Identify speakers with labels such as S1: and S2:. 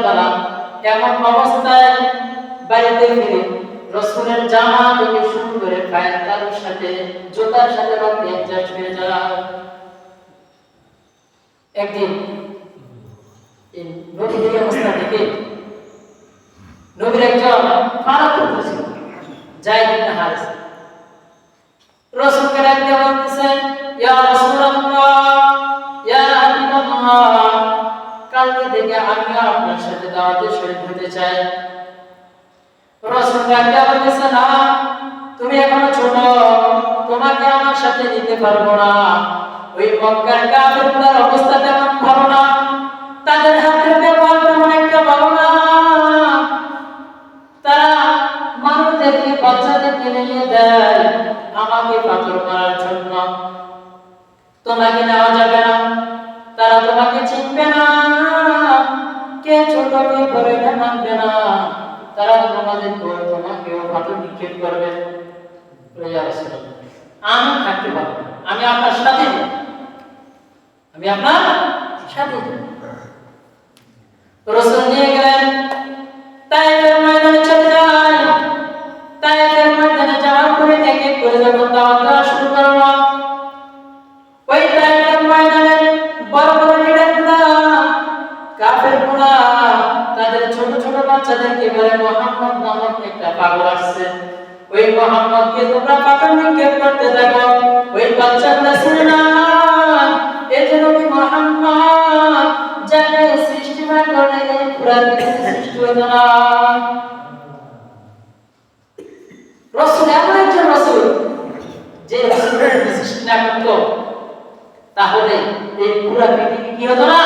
S1: বেলা এমন অবস্থায় বাড়িতে ফিরে রাসূলের জামা থেকে শুরু করে পায়ের তালুর সাথে জুতার সাথে রক্তে অ্যাডজাস্ট হয়ে যায়। একদিন এই নবীর অবস্থা দেখে নবীর একজন ফারাক করতেছিল যায়েদ ইবনে হারিস, রাসূলকে ডাক দিয়ে বলতেছেন, ইয়া রাসূলুল্লাহ, ইয়া হাবিবাল্লাহ, কালকে থেকে আমি আপনার সাথে দাওয়াতে শরীক হতে চাই। রাসূল ডাক দিয়ে বলতেছেন, না, তুমি এখনো ছোট, তোমাকে আমার সাথে নিতে পারবো না। ওই মক্কার কাফেরদের অবস্থা তেমন ভালো না, তাদের হাতের ব্যবহার তেমন একটা ভালো না, তারা মানুষদেরকে বাচ্চাদেরকে নিয়ে দেয় আমাকে পাথর মারার জন্য। তোমাকে নেওয়া যাবে না, তারা তোমাকে চিনবে না, কে ছোট কে বড় এটা মানবে না, তারা তোমাকেও পাথর নিক্ষেপ করবে। আমি থাকতে পারবো না, আমি আপনার সাথে যাব, আমি আপনার সাথে যাব। রাসূল নিয়ে গেলেন, তায়েফের ময়দানে চলে যায়। তায়েফের ময়দানে যাওয়ার পরে এক এক করে যখন দাওয়াত দেওয়া শুরু করলো, ওই তায়েফের ময়দানে বড় বড় লিডাররা কাফেররা তাদের ছোট ছোট বাচ্চাদেরকে বলে, মুহাম্মদ নামক একটা পাগল আসছে, ওই মুহাম্মদকে তোমরা পাথর নিক্ষেপ করতে থাকো। ওই বাচ্চাগুলো শুনে না, এই যে নবী মুহাম্মদ যাকে সৃষ্টি না করলে এই পুরা পৃথিবী সৃষ্টি হতো না। রাসূল এমন একজন রাসূল, যে রাসূলের সৃষ্টি না করতো তাহলে এই পুরা পৃথিবী কি হতো না।